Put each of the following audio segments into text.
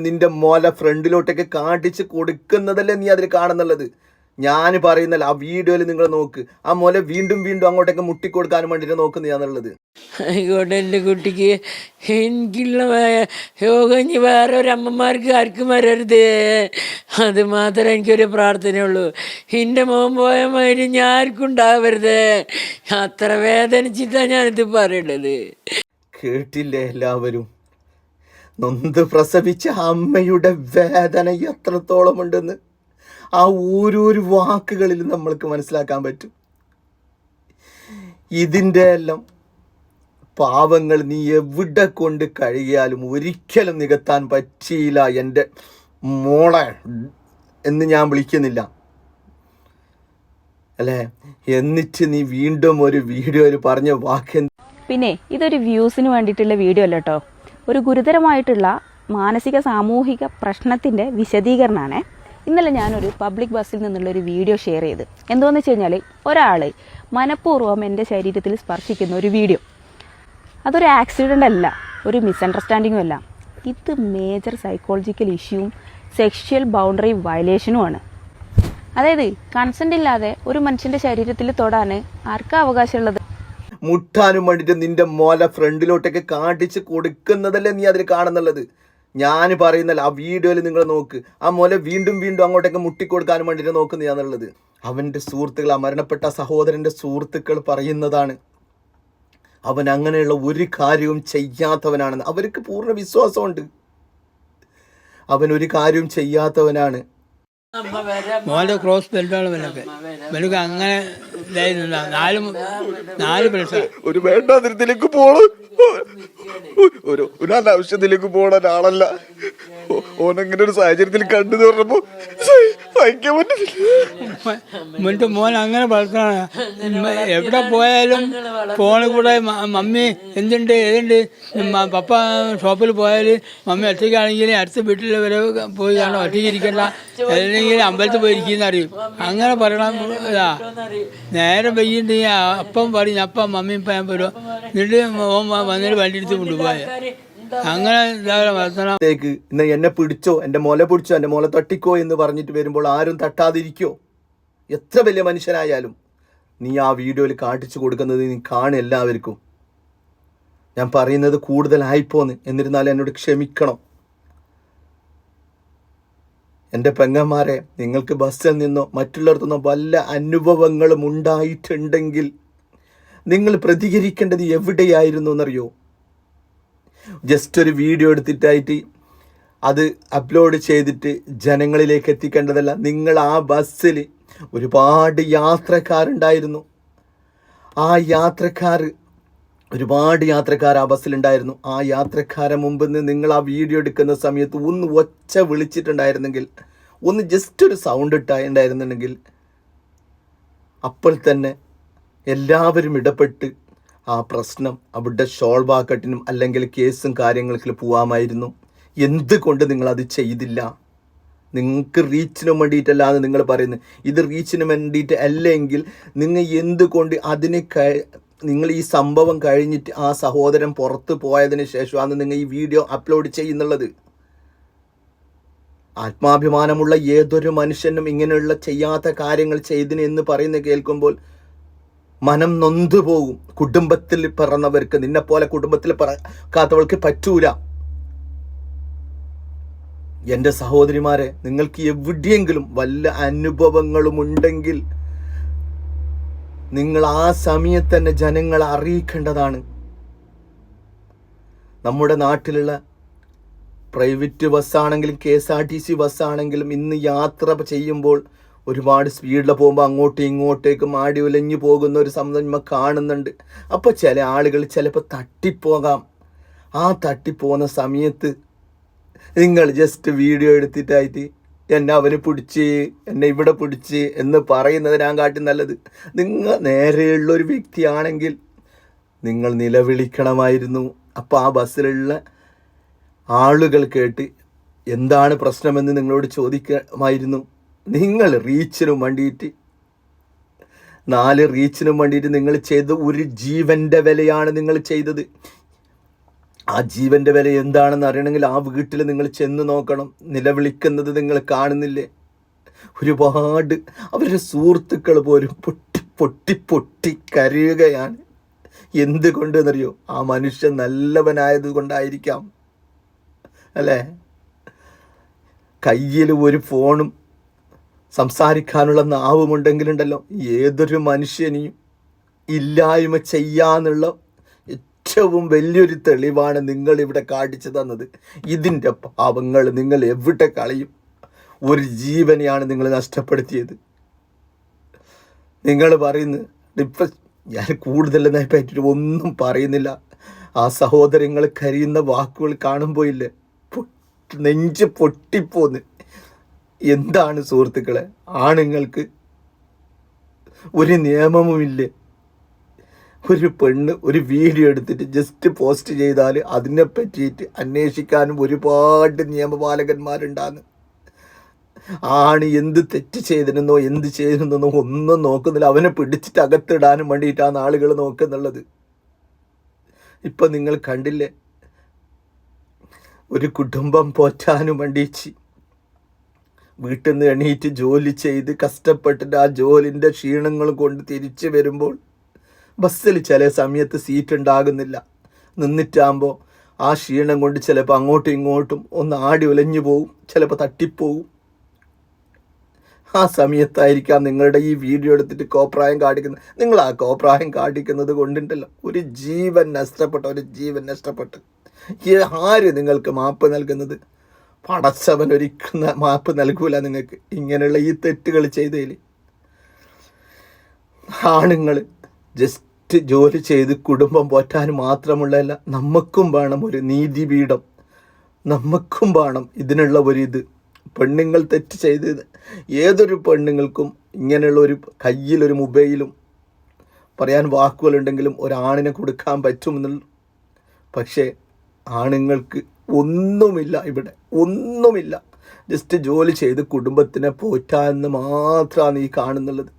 നിന്റെ മോലെ ഫ്രണ്ടിലോട്ടൊക്കെ കാണിച്ച് കൊടുക്കുന്നതല്ലേ നീ അതിൽ കാണുന്നുള്ളത്. ഞാൻ പറയുന്നല്ല, ആ വീഡിയോയിൽ നിങ്ങൾ നോക്ക്. ആ മോലെ വീണ്ടും വീണ്ടും അങ്ങോട്ടൊക്കെ മുട്ടിക്കൊടുക്കാനും വേണ്ടിയിട്ട് നോക്കുന്നതാണുള്ളത്. ആയിക്കോട്ടെ, എൻ്റെ കുട്ടിക്ക് എനിക്കുള്ള യോഗം ഇനി വേറെ ഒരു അമ്മമാർക്ക് ആർക്കും വരരുത്. അത് മാത്രമേ എനിക്കൊരു പ്രാർത്ഥനയുള്ളൂ. എൻ്റെ മോൻ പോയ മാതിരി ഞാൻ ആർക്കും ഉണ്ടാവരുത്. അത്ര വേദനിച്ചിട്ടാണ് ഞാനിത് പറയണത്. കേട്ടില്ലേ എല്ലാവരും? നൊന്ത് പ്രസവിച്ച അമ്മയുടെ വേദന എത്രത്തോളം ഉണ്ടെന്ന് ആ ഓരോരു വാക്കുകളിൽ നമ്മൾക്ക് മനസ്സിലാക്കാൻ പറ്റും. ഇതിൻ്റെ എല്ലാം പാവങ്ങൾ നീ എവിടെ കൊണ്ട് കഴിയാലും ഒരിക്കലും നികത്താൻ പറ്റിയില്ല എൻ്റെ മോളെ എന്ന് ഞാൻ വിളിക്കുന്നില്ല അല്ലേ. എന്നിട്ട് നീ വീണ്ടും ഒരു വീഡിയോയിൽ പറഞ്ഞ വാക്ക്. പിന്നെ ഇതൊരു വ്യൂസിന് വേണ്ടിയിട്ടുള്ള വീഡിയോ അല്ല കേട്ടോ, ഒരു ഗുരുതരമായിട്ടുള്ള മാനസിക സാമൂഹിക പ്രശ്നത്തിൻ്റെ വിശദീകരണമാണ്. ഇന്നലെ ഞാനൊരു പബ്ലിക് ബസ്സിൽ നിന്നുള്ളൊരു വീഡിയോ ഷെയർ ചെയ്ത്. എന്താണെന്ന് വെച്ച് കഴിഞ്ഞാൽ, ഒരാൾ മനഃപൂർവ്വം എൻ്റെ ശരീരത്തിൽ സ്പർശിക്കുന്ന ഒരു വീഡിയോ. അതൊരു ആക്സിഡൻ്റ് അല്ല, ഒരു മിസ്അണ്ടർസ്റ്റാൻഡിങ്ങും അല്ല. ഇത് മേജർ സൈക്കോളജിക്കൽ ഇഷ്യൂവും സെക്ഷൽ ബൗണ്ടറി വയലേഷനുമാണ്. അതായത് കൺസെൻ്റ് ഇല്ലാതെ ഒരു മനുഷ്യൻ്റെ ശരീരത്തിൽ തൊടാൻ ആർക്കാ അവകാശമുള്ളത്? മുട്ടാനും വേണ്ടിയിട്ട് നിന്റെ മോലെ ഫ്രണ്ടിലോട്ടൊക്കെ കാണിച്ച് കൊടുക്കുന്നതല്ലേ നീ അതിൽ കാണുന്നുള്ളത്. ഞാൻ പറയുന്നല്ല, ആ വീഡിയോയിൽ നിങ്ങൾ നോക്ക്. ആ മോലെ വീണ്ടും വീണ്ടും അങ്ങോട്ടൊക്കെ മുട്ടിക്കൊടുക്കാനും വേണ്ടിയിട്ട് നോക്കുന്നതാണുള്ളത്. അവൻ്റെ സുഹൃത്തുക്കൾ, ആ മരണപ്പെട്ട സഹോദരൻ്റെ സുഹൃത്തുക്കൾ പറയുന്നതാണ് അവൻ അങ്ങനെയുള്ള ഒരു കാര്യവും ചെയ്യാത്തവനാണെന്ന്. അവർക്ക് പൂർണ്ണ വിശ്വാസമുണ്ട് അവൻ ഒരു കാര്യവും ചെയ്യാത്തവനാണ്. മോൻ്റെ ക്രോസ് ബെൽറ്റാണ് ഇവനൊക്കെ അങ്ങനെ ഇതായിരുന്നില്ല. നാല് പ്രശ്നം ഒരു വേണ്ടാതിരത്തിലേക്ക് പോണു, ഒരു അനാവശ്യത്തിലേക്ക് പോണ ഒരാളല്ല. ഓനങ്ങനെ ഒരു സാഹചര്യത്തിൽ കണ്ടു പറഞ്ഞപ്പോ സഹിക്കാൻ പറ്റുന്നില്ല. മോൻ അങ്ങനെ വളർത്തണ, എവിടെ പോയാലും ഫോണിൽ കൂടെ മമ്മി എന്തുണ്ട് ഏതുണ്ട്, പപ്പ ഷോപ്പിൽ പോയാൽ മമ്മി ഒറ്റയ്ക്കാണെങ്കിൽ അടുത്ത വീട്ടിൽ വരെ പോയി കാണാം, ഒറ്റയ്ക്ക് ഇരിക്കണ്ട, അല്ലെങ്കിൽ അമ്പലത്തിൽ പോയി ഇരിക്കുന്ന അറിയും. അങ്ങനെ പറയണം. ഇതാ നേരെ വൈകിട്ടുണ്ടെങ്കിൽ അപ്പം പറയും, അപ്പം മമ്മിയും ഞാൻ പോരും, എന്നിട്ട് വന്നിട്ട് വണ്ടി എടുത്ത് കൊണ്ടുപോയ അങ്ങനെ വളർത്തണത്തേക്ക്. ഇന്ന് എന്നെ പിടിച്ചോ, എൻ്റെ മോലെ പിടിച്ചോ, എൻ്റെ മോലെ തട്ടിക്കോ എന്ന് പറഞ്ഞിട്ട് വരുമ്പോൾ ആരും തട്ടാതിരിക്കോ? എത്ര വലിയ മനുഷ്യനായാലും നീ ആ വീഡിയോയിൽ കാണിച്ചു കൊടുക്കുന്നത് നീ കാണും എല്ലാവർക്കും. ഞാൻ പറയുന്നത് കൂടുതലായിപ്പോന്ന്, എന്നിരുന്നാലും എന്നോട് ക്ഷമിക്കണം. എൻ്റെ പെങ്ങന്മാരെ, നിങ്ങൾക്ക് ബസ്സിൽ നിന്നോ മറ്റുള്ളവർക്കൊന്നോ വല്ല അനുഭവങ്ങളും ഉണ്ടായിട്ടുണ്ടെങ്കിൽ നിങ്ങൾ പ്രതികരിക്കേണ്ടത് എവിടെയായിരുന്നു എന്നറിയോ? ജസ്റ്റ് ഒരു വീഡിയോ എടുത്തിട്ടായിട്ട് അത് അപ്ലോഡ് ചെയ്തിട്ട് ജനങ്ങളിലേക്ക് എത്തിക്കേണ്ടതല്ല. നിങ്ങൾ ആ ബസ്സിൽ ഒരുപാട് യാത്രക്കാരുണ്ടായിരുന്നു. ഒരുപാട് യാത്രക്കാർ ആ ബസ്സിലുണ്ടായിരുന്നു. ആ യാത്രക്കാരെ മുമ്പിൽ നിന്ന് നിങ്ങൾ ആ വീഡിയോ എടുക്കുന്ന സമയത്ത് ഒന്ന് ഒച്ച വിളിച്ചിട്ടുണ്ടായിരുന്നെങ്കിൽ, ഒന്ന് ജസ്റ്റ് ഒരു സൗണ്ട് ഇട്ടായിട്ടുണ്ടായിരുന്നുണ്ടെങ്കിൽ അപ്പോൾ തന്നെ എല്ലാവരും ഇടപെട്ട് ആ പ്രശ്നം അവിടെ സോൾവ് ആക്കട്ടിനും അല്ലെങ്കിൽ കേസും കാര്യങ്ങൾക്ക് പോവാമായിരുന്നു. എന്തുകൊണ്ട് നിങ്ങളത് ചെയ്തില്ല? നിങ്ങൾക്ക് റീച്ചിന് വേണ്ടിയിട്ടല്ലാതെ നിങ്ങൾ പറയുന്നത്. ഇത് റീച്ചിന് വേണ്ടിയിട്ട് അല്ലെങ്കിൽ നിങ്ങൾ എന്തുകൊണ്ട് നിങ്ങൾ ഈ സംഭവം കഴിഞ്ഞിട്ട് ആ സഹോദരൻ പുറത്ത് പോയതിന് ശേഷമാണ് നിങ്ങൾ ഈ വീഡിയോ അപ്ലോഡ് ചെയ്യുന്നുള്ളത്. ആത്മാഭിമാനമുള്ള ഏതൊരു മനുഷ്യനും ഇങ്ങനെയുള്ള ചെയ്യാത്ത കാര്യങ്ങൾ ചെയ്തിന് എന്ന് പറയുന്നത് കേൾക്കുമ്പോൾ മനം നൊന്തു പോകും. കുടുംബത്തിൽ പിറന്നവർക്ക്, നിന്നെപ്പോലെ കുടുംബത്തിൽ പിറക്കാത്തവൾക്ക് പറ്റൂല. എൻ്റെ സഹോദരിമാരെ, നിങ്ങൾക്ക് എവിടെയെങ്കിലും വല്ല അനുഭവങ്ങളും ഉണ്ടെങ്കിൽ നിങ്ങൾ ആ സമയത്ത് തന്നെ ജനങ്ങളെ അറിയിക്കേണ്ടതാണ്. നമ്മുടെ നാട്ടിലുള്ള പ്രൈവറ്റ് ബസ്സാണെങ്കിലും KSRTC ബസ്സാണെങ്കിലും ഇന്ന് യാത്ര ചെയ്യുമ്പോൾ ഒരുപാട് സ്പീഡിൽ പോകുമ്പോൾ അങ്ങോട്ടും ഇങ്ങോട്ടേക്കും ആടി ഉലഞ്ഞു പോകുന്ന ഒരു സംഭവം കാണുന്നുണ്ട്. അപ്പോൾ ചില ആളുകൾ ചിലപ്പോൾ തട്ടിപ്പോകാം. ആ തട്ടിപ്പോകുന്ന സമയത്ത് നിങ്ങൾ ജസ്റ്റ് വീഡിയോ എടുത്തിട്ടായിട്ട് എന്നെ അവന് പിടിച്ച്, എന്നെ ഇവിടെ പിടിച്ച് എന്ന് പറയുന്നതിനാകാട്ടി നല്ലത് നിങ്ങൾ നേരെയുള്ളൊരു വ്യക്തിയാണെങ്കിൽ നിങ്ങൾ നിലവിളിക്കണമായിരുന്നു. അപ്പോൾ ആ ബസ്സിലുള്ള ആളുകൾ കേട്ട് എന്താണ് പ്രശ്നമെന്ന് നിങ്ങളോട് ചോദിക്കണമായിരുന്നു. നിങ്ങൾ റീച്ചിനും വേണ്ടിയിട്ട് 4 റീച്ചിനും വേണ്ടിയിട്ട് നിങ്ങൾ ചെയ്ത ഒരു ജീവൻ്റെ വിലയാണ് നിങ്ങൾ ചെയ്തത്. ആ ജീവൻ്റെ വില എന്താണെന്ന് അറിയണമെങ്കിൽ ആ വീട്ടിൽ നിങ്ങൾ ചെന്ന് നോക്കണം. നിലവിളിക്കുന്നത് നിങ്ങൾ കാണുന്നില്ലേ? ഒരുപാട് അവരുടെ സുഹൃത്തുക്കൾ പോലും പൊട്ടി പൊട്ടി പൊട്ടി കരയുകയാണ്. എന്തുകൊണ്ടെന്നറിയോ? ആ മനുഷ്യൻ നല്ലവനായത് കൊണ്ടായിരിക്കാം, അല്ലേ? കയ്യിൽ ഒരു ഫോണും സംസാരിക്കാനുള്ള നാവുമുണ്ടെങ്കിലുണ്ടല്ലോ, ഏതൊരു മനുഷ്യനെയും ഇല്ലായ്മ ചെയ്യാന്നുള്ള ഏറ്റവും വലിയൊരു തെളിവാണ് നിങ്ങളിവിടെ കാണിച്ചു തന്നത്. ഇതിൻ്റെ പാവങ്ങൾ നിങ്ങൾ എവിടെ കളയും? ഒരു ജീവനെയാണ് നിങ്ങൾ നഷ്ടപ്പെടുത്തിയത്. നിങ്ങൾ പറയുന്നത് ഇപ്പം ഞാൻ കൂടുതലെന്നായി പറ്റിയിട്ട് ഒന്നും പറയുന്നില്ല. ആ സഹോദരങ്ങൾ കരയുന്ന വാക്കുകൾ കാണുമ്പോൾ ഇല്ലേ, നെഞ്ച് പൊട്ടിപ്പോന്ന്. എന്താണ് സുഹൃത്തുക്കളെ, ആണുങ്ങൾക്ക് ഒരു നിയമവുമില്ലേ? ഒരു പെണ്ണ് ഒരു വീഡിയോ എടുത്തിട്ട് ജസ്റ്റ് പോസ്റ്റ് ചെയ്താൽ അതിനെ പറ്റിയിട്ട് അന്വേഷിക്കാനും ഒരുപാട് നിയമപാലകന്മാരുണ്ടാകുന്നു. ആണ് എന്ത് തെറ്റ് ചെയ്തിരുന്നോ എന്ത് ചെയ്തിരുന്നോ ഒന്നും നോക്കുന്നില്ല. അവനെ പിടിച്ചിട്ട് അകത്തിടാനും വേണ്ടിയിട്ടാണ് ആളുകൾ നോക്കുന്നുള്ളത്. ഇപ്പം നിങ്ങൾ കണ്ടില്ലേ, ഒരു കുടുംബം പോറ്റാനും വേണ്ടിച്ച് വീട്ടിൽ നിന്ന് എണീറ്റ് ജോലി ചെയ്ത് കഷ്ടപ്പെട്ടിട്ട് ആ ജോലിൻ്റെ ക്ഷീണങ്ങൾ കൊണ്ട് തിരിച്ചു വരുമ്പോൾ ബസ്സിൽ ചില സമയത്ത് സീറ്റ് ഉണ്ടാകുന്നില്ല. നിന്നിട്ടാകുമ്പോൾ ആ ക്ഷീണം കൊണ്ട് ചിലപ്പോൾ അങ്ങോട്ടും ഇങ്ങോട്ടും ഒന്ന് ആടി ഉലഞ്ഞു പോവും, ചിലപ്പോൾ തട്ടിപ്പോവും. ആ സമയത്തായിരിക്കാം നിങ്ങളുടെ ഈ വീഡിയോ എടുത്തിട്ട് കോപ്രായം കാണിക്കുന്നത്. നിങ്ങൾ ആ കോപ്രായം കാണിക്കുന്നത് കൊണ്ടുണ്ടല്ലോ ഒരു ജീവൻ നഷ്ടപ്പെട്ട് ആര് നിങ്ങൾക്ക് മാപ്പ് നൽകുന്നത്? പടച്ചവൻ ഒരിക്കലും മാപ്പ് നൽകൂല നിങ്ങൾക്ക് ഇങ്ങനെയുള്ള ഈ തെറ്റുകൾ ചെയ്തതിൽ. ആണുങ്ങൾ ജസ്റ്റ് ജോലി ചെയ്ത് കുടുംബം പോറ്റാൻ മാത്രമുള്ളതല്ല, നമുക്കും വേണം ഒരു നീതിപീഠം, നമുക്കും വേണം ഇതിനുള്ള ഒരിത്. പെണ്ണുങ്ങൾ തെറ്റ് ചെയ്ത് ഏതൊരു പെണ്ണുങ്ങൾക്കും ഇങ്ങനെയുള്ള ഒരു കയ്യിലൊരു മൊബൈലും പറയാൻ വാക്കുകളുണ്ടെങ്കിലും ഒരാണിനെ കൊടുക്കാൻ പറ്റുമെന്നുള്ള. പക്ഷേ ആണുങ്ങൾക്ക് ഒന്നുമില്ല, ഇവിടെ ഒന്നുമില്ല. ജസ്റ്റ് ജോലി ചെയ്ത് കുടുംബത്തിനെ പോറ്റാന്ന് മാത്രമാണ് ഈ കാണുന്നുള്ളത്.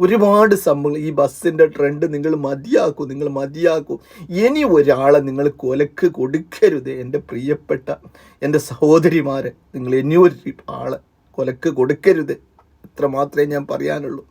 ഒരുപാട് സംഭവങ്ങൾ. ഈ ബസ്സിൻ്റെ ട്രെൻഡ് നിങ്ങൾ മതിയാക്കൂ. ഇനി ഒരാളെ നിങ്ങൾ കൊലക്ക് കൊടുക്കരുത്. എൻ്റെ പ്രിയപ്പെട്ട എൻ്റെ സഹോദരിമാരെ, നിങ്ങൾ ഇനിയൊരു ആളെ കൊലക്ക് കൊടുക്കരുത്. ഇത്ര മാത്രമേ ഞാൻ പറയാനുള്ളൂ.